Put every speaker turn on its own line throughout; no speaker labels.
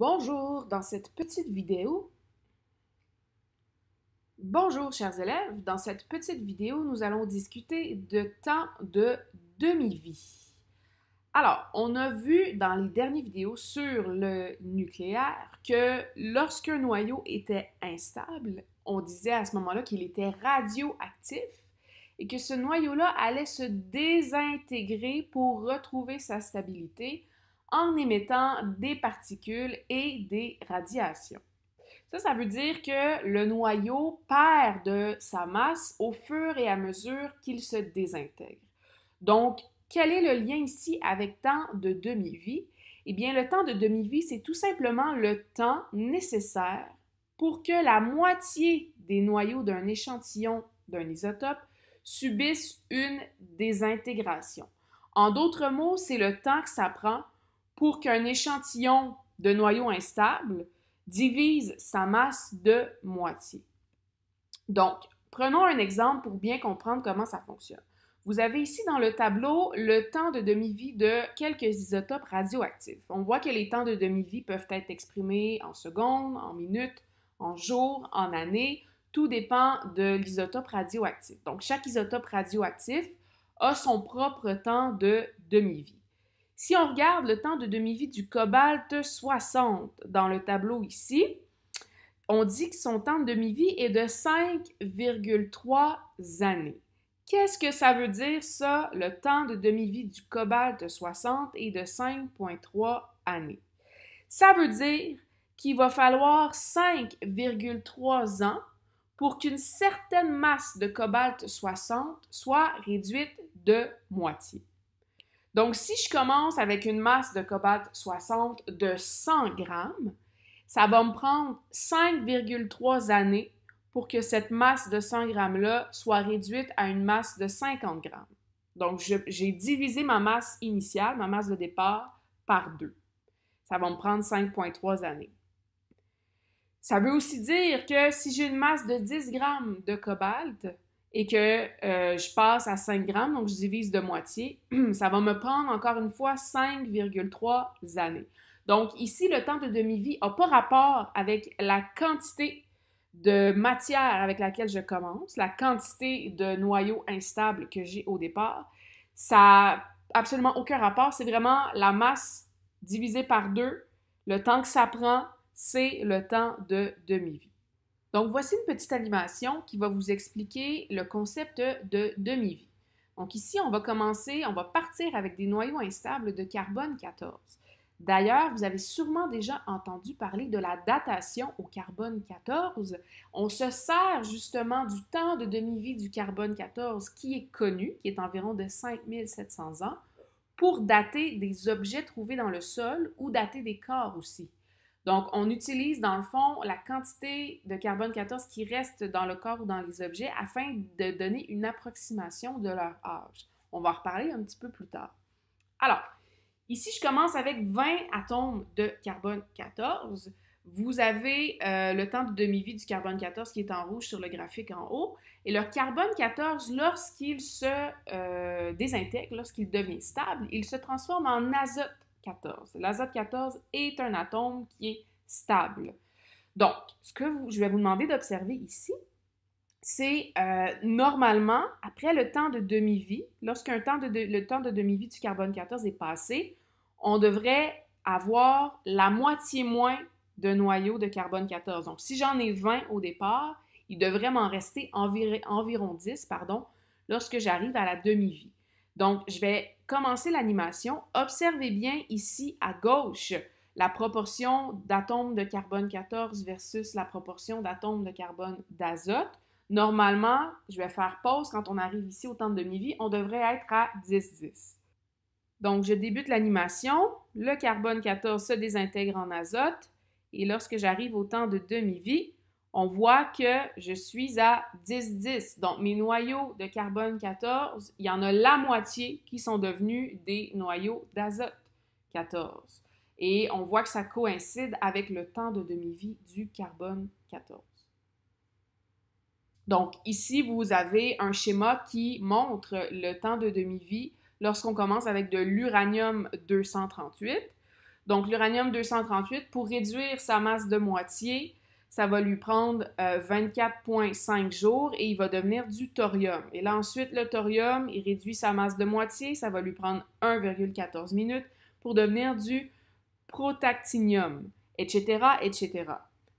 Bonjour, dans cette petite vidéo, bonjour chers élèves, dans cette petite vidéo, nous allons discuter de temps de demi-vie. Alors, on a vu dans les dernières vidéos sur le nucléaire que lorsqu'un noyau était instable, on disait à ce moment-là qu'il était radioactif et que ce noyau-là allait se désintégrer pour retrouver sa stabilité en émettant des particules et des radiations. Ça veut dire que le noyau perd de sa masse au fur et à mesure qu'il se désintègre. Donc, quel est le lien ici avec temps de demi-vie? Eh bien, le temps de demi-vie, c'est tout simplement le temps nécessaire pour que la moitié des noyaux d'un échantillon d'un isotope subissent une désintégration. En d'autres mots, c'est le temps que ça prend pour qu'un échantillon de noyaux instables divise sa masse de moitié. Donc, prenons un exemple pour bien comprendre comment ça fonctionne. Vous avez ici dans le tableau le temps de demi-vie de quelques isotopes radioactifs. On voit que les temps de demi-vie peuvent être exprimés en secondes, en minutes, en jours, en années. Tout dépend de l'isotope radioactif. Donc, chaque isotope radioactif a son propre temps de demi-vie. Si on regarde le temps de demi-vie du cobalt 60 dans le tableau ici, on dit que son temps de demi-vie est de 5,3 années. Qu'est-ce que ça veut dire, ça? Le temps de demi-vie du cobalt 60 est de 5,3 années. Ça veut dire qu'il va falloir 5,3 ans pour qu'une certaine masse de cobalt 60 soit réduite de moitié. Donc, si je commence avec une masse de cobalt 60 de 100 grammes, ça va me prendre 5,3 années pour que cette masse de 100 grammes-là soit réduite à une masse de 50 grammes. Donc, j'ai divisé ma masse initiale, ma masse de départ, par 2. Ça va me prendre 5,3 années. Ça veut aussi dire que si j'ai une masse de 10 grammes de cobalt, et que je passe à 5 grammes, donc je divise de moitié, ça va me prendre encore une fois 5,3 années. Donc ici, le temps de demi-vie n'a pas rapport avec la quantité de matière avec laquelle je commence, la quantité de noyaux instables que j'ai au départ. Ça n'a absolument aucun rapport, c'est vraiment la masse divisée par 2. Le temps que ça prend, c'est le temps de demi-vie. Donc, voici une petite animation qui va vous expliquer le concept de demi-vie. Donc ici, on va partir avec des noyaux instables de carbone 14. D'ailleurs, vous avez sûrement déjà entendu parler de la datation au carbone 14. On se sert justement du temps de demi-vie du carbone 14 qui est connu, qui est environ de 5700 ans, pour dater des objets trouvés dans le sol ou dater des corps aussi. Donc, on utilise dans le fond la quantité de carbone 14 qui reste dans le corps ou dans les objets afin de donner une approximation de leur âge. On va en reparler un petit peu plus tard. Alors, ici, je commence avec 20 atomes de carbone 14. Vous avez le temps de demi-vie du carbone 14 qui est en rouge sur le graphique en haut. Et le carbone 14, lorsqu'il se désintègre, lorsqu'il devient stable, il se transforme en azote 14. L'azote 14 est un atome qui est stable. Donc, ce que je vais vous demander d'observer ici, c'est normalement, après le temps de demi-vie, lorsqu'un le temps de demi-vie du carbone 14 est passé, on devrait avoir la moitié moins de noyaux de carbone 14. Donc, si j'en ai 20 au départ, il devrait m'en rester environ 10, lorsque j'arrive à la demi-vie. Donc, je vais commencer l'animation. Observez bien ici à gauche la proportion d'atomes de carbone 14 versus la proportion d'atomes de carbone d'azote. Normalement, je vais faire pause quand on arrive ici au temps de demi-vie. On devrait être à 10-10. Donc, je débute l'animation. Le carbone 14 se désintègre en azote. Et lorsque j'arrive au temps de demi-vie, on voit que je suis à 10-10. Donc, mes noyaux de carbone 14, il y en a la moitié qui sont devenus des noyaux d'azote 14. Et on voit que ça coïncide avec le temps de demi-vie du carbone 14. Donc, ici, vous avez un schéma qui montre le temps de demi-vie lorsqu'on commence avec de l'uranium 238. Donc, l'uranium-238, pour réduire sa masse de moitié, ça va lui prendre 24,5 jours et il va devenir du thorium. Et là, ensuite, le thorium, il réduit sa masse de moitié, ça va lui prendre 1,14 minutes pour devenir du protactinium, etc., etc.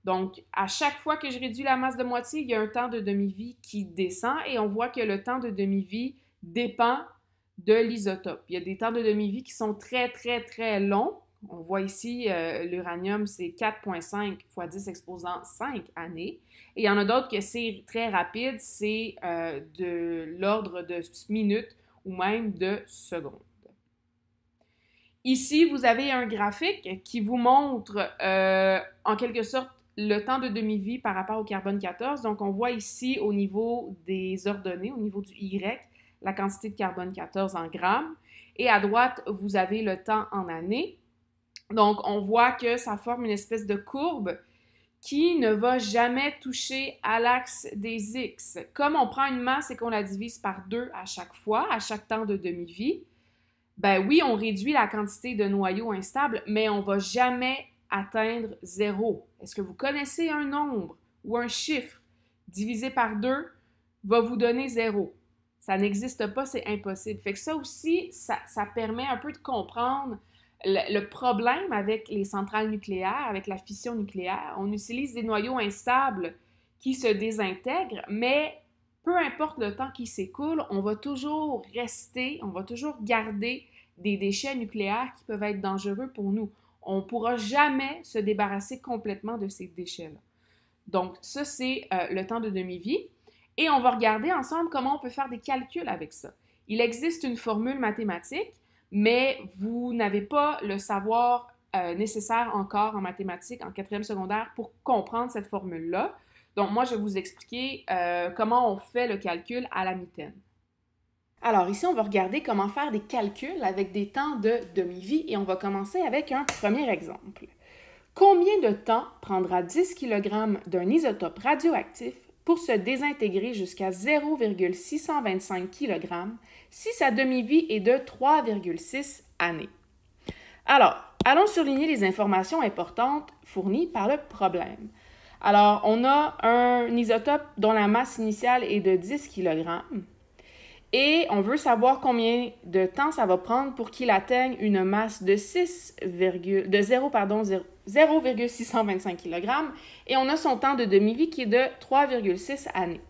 Donc, à chaque fois que je réduis la masse de moitié, il y a un temps de demi-vie qui descend et on voit que le temps de demi-vie dépend de l'isotope. Il y a des temps de demi-vie qui sont très, très, très longs. On voit ici, l'uranium, c'est 4,5 fois 10 exposant 5 années. Et il y en a d'autres que c'est très rapide, c'est de l'ordre de minutes ou même de secondes. Ici, vous avez un graphique qui vous montre en quelque sorte le temps de demi-vie par rapport au carbone 14. Donc, on voit ici au niveau des ordonnées, au niveau du Y, la quantité de carbone 14 en grammes. Et à droite, vous avez le temps en années. Donc, on voit que ça forme une espèce de courbe qui ne va jamais toucher à l'axe des X. Comme on prend une masse et qu'on la divise par 2 à chaque fois, à chaque temps de demi-vie, ben oui, on réduit la quantité de noyaux instables, mais on ne va jamais atteindre 0. Est-ce que vous connaissez un nombre ou un chiffre divisé par 2 va vous donner 0? Ça n'existe pas, c'est impossible. Fait que ça aussi, ça permet un peu de comprendre le problème avec les centrales nucléaires, avec la fission nucléaire. On utilise des noyaux instables qui se désintègrent, mais peu importe le temps qui s'écoule, on va toujours garder des déchets nucléaires qui peuvent être dangereux pour nous. On ne pourra jamais se débarrasser complètement de ces déchets-là. Donc, ça, c'est le temps de demi-vie. Et on va regarder ensemble comment on peut faire des calculs avec ça. Il existe une formule mathématique, mais vous n'avez pas le savoir nécessaire encore en mathématiques en 4e secondaire pour comprendre cette formule-là. Donc, moi, je vais vous expliquer comment on fait le calcul à la mitaine. Alors, ici, on va regarder comment faire des calculs avec des temps de demi-vie et on va commencer avec un premier exemple. Combien de temps prendra 10 kg d'un isotope radioactif pour se désintégrer jusqu'à 0,625 kg si sa demi-vie est de 3,6 années? Alors, allons surligner les informations importantes fournies par le problème. Alors, on a un isotope dont la masse initiale est de 10 kg et on veut savoir combien de temps ça va prendre pour qu'il atteigne une masse de 0,625 kg et on a son temps de demi-vie qui est de 3,6 années.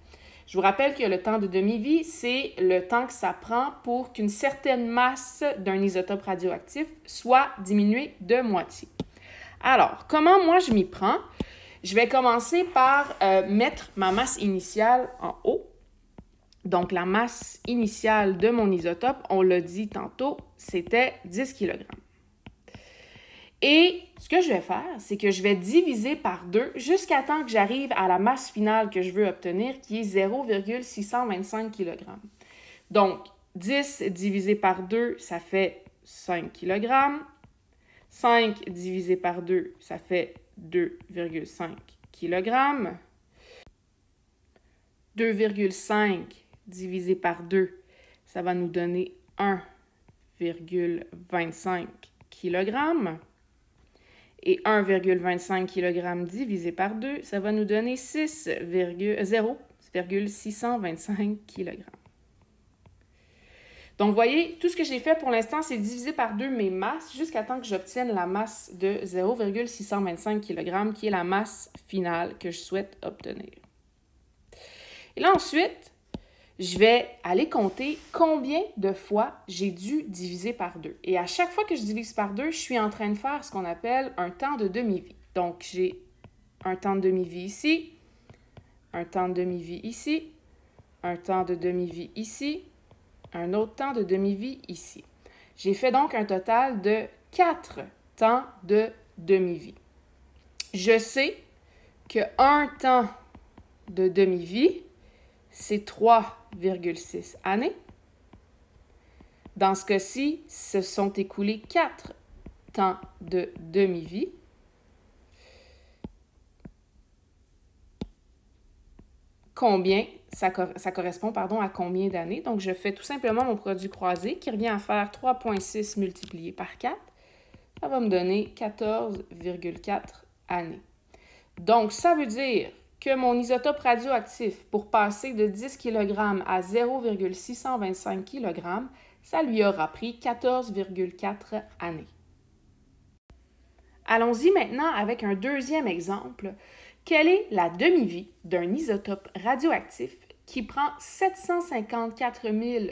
Je vous rappelle que le temps de demi-vie, c'est le temps que ça prend pour qu'une certaine masse d'un isotope radioactif soit diminuée de moitié. Alors, comment moi je m'y prends? Je vais commencer par mettre ma masse initiale en haut. Donc, la masse initiale de mon isotope, on l'a dit tantôt, c'était 10 kg. Et ce que je vais faire, c'est que je vais diviser par 2 jusqu'à temps que j'arrive à la masse finale que je veux obtenir, qui est 0,625 kg. Donc, 10 divisé par 2, ça fait 5 kg. 5 divisé par 2, ça fait 2,5 kg. 2,5 divisé par 2, ça va nous donner 1,25 kg. Et 1,25 kg divisé par 2, ça va nous donner 0,625 kg. Donc, vous voyez, tout ce que j'ai fait pour l'instant, c'est diviser par 2 mes masses jusqu'à temps que j'obtienne la masse de 0,625 kg, qui est la masse finale que je souhaite obtenir. Et là, ensuite, je vais aller compter combien de fois j'ai dû diviser par 2. Et à chaque fois que je divise par 2, je suis en train de faire ce qu'on appelle un temps de demi-vie. Donc, j'ai un temps de demi-vie ici, un temps de demi-vie ici, un temps de demi-vie ici, un autre temps de demi-vie ici. J'ai fait donc un total de 4 temps de demi-vie. Je sais que un temps de demi-vie, c'est 3,6 années. Dans ce cas-ci, se sont écoulés 4 temps de demi-vie. Combien? Ça correspond à combien d'années? Donc, je fais tout simplement mon produit croisé qui revient à faire 3,6 multiplié par 4. ça va me donner 14,4 années. Donc, ça veut dire que mon isotope radioactif, pour passer de 10 kg à 0,625 kg, ça lui aura pris 14,4 années. Allons-y maintenant avec un deuxième exemple. Quelle est la demi-vie d'un isotope radioactif qui prend 754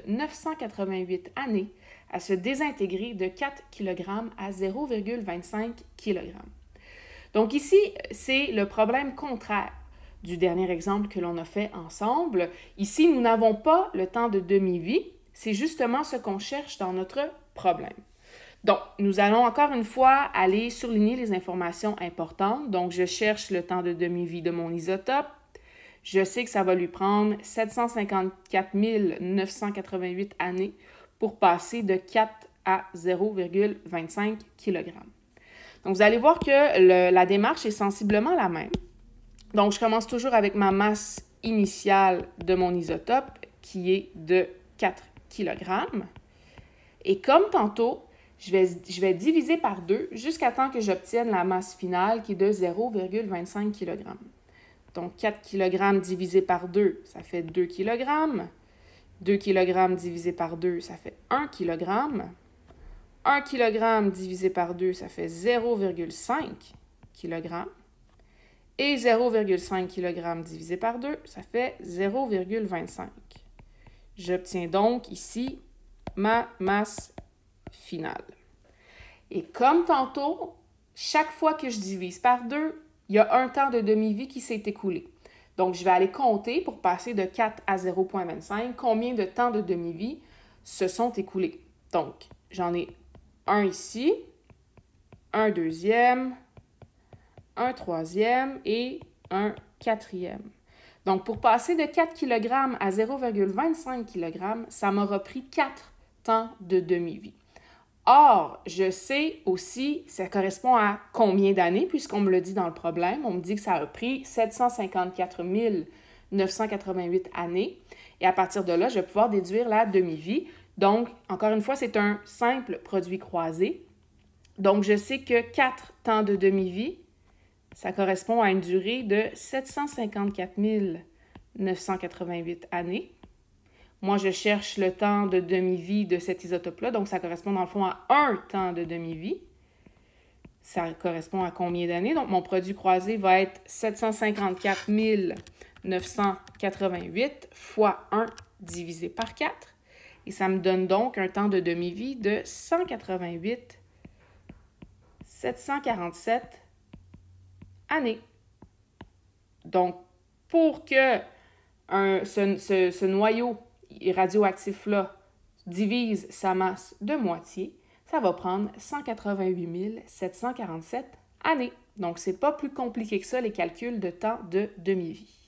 988 années à se désintégrer de 4 kg à 0,25 kg? Donc ici, c'est le problème contraire du dernier exemple que l'on a fait ensemble. Ici, nous n'avons pas le temps de demi-vie. C'est justement ce qu'on cherche dans notre problème. Donc, nous allons encore une fois aller surligner les informations importantes. Donc, je cherche le temps de demi-vie de mon isotope. Je sais que ça va lui prendre 754 988 années pour passer de 4 à 0,25 kg. Donc, vous allez voir que la démarche est sensiblement la même. Donc, je commence toujours avec ma masse initiale de mon isotope, qui est de 4 kg. Et comme tantôt, je vais diviser par 2 jusqu'à temps que j'obtienne la masse finale, qui est de 0,25 kg. Donc, 4 kg divisé par 2, ça fait 2 kg. 2 kg divisé par 2, ça fait 1 kg. 1 kg divisé par 2, ça fait 0,5 kg. Et 0,5 kg divisé par 2, ça fait 0,25. J'obtiens donc ici ma masse finale. Et comme tantôt, chaque fois que je divise par 2, il y a un temps de demi-vie qui s'est écoulé. Donc, je vais aller compter pour passer de 4 à 0,25 combien de temps de demi-vie se sont écoulés. Donc, j'en ai un ici, un deuxième, un troisième et un quatrième. Donc, pour passer de 4 kg à 0,25 kg, ça m'aura pris 4 temps de demi-vie. Or, je sais aussi, ça correspond à combien d'années, puisqu'on me le dit dans le problème. On me dit que ça a pris 754 988 années. Et à partir de là, je vais pouvoir déduire la demi-vie. Donc, encore une fois, c'est un simple produit croisé. Donc, je sais que 4 temps de demi-vie, ça correspond à une durée de 754 988 années. Moi, je cherche le temps de demi-vie de cet isotope-là, donc ça correspond dans le fond à un temps de demi-vie. Ça correspond à combien d'années? Donc, mon produit croisé va être 754 988 fois 1 divisé par 4. Et ça me donne donc un temps de demi-vie de 188 747 années. Donc, pour que ce noyau radioactif-là divise sa masse de moitié, ça va prendre 188 747 années. Donc, c'est pas plus compliqué que ça, les calculs de temps de demi-vie.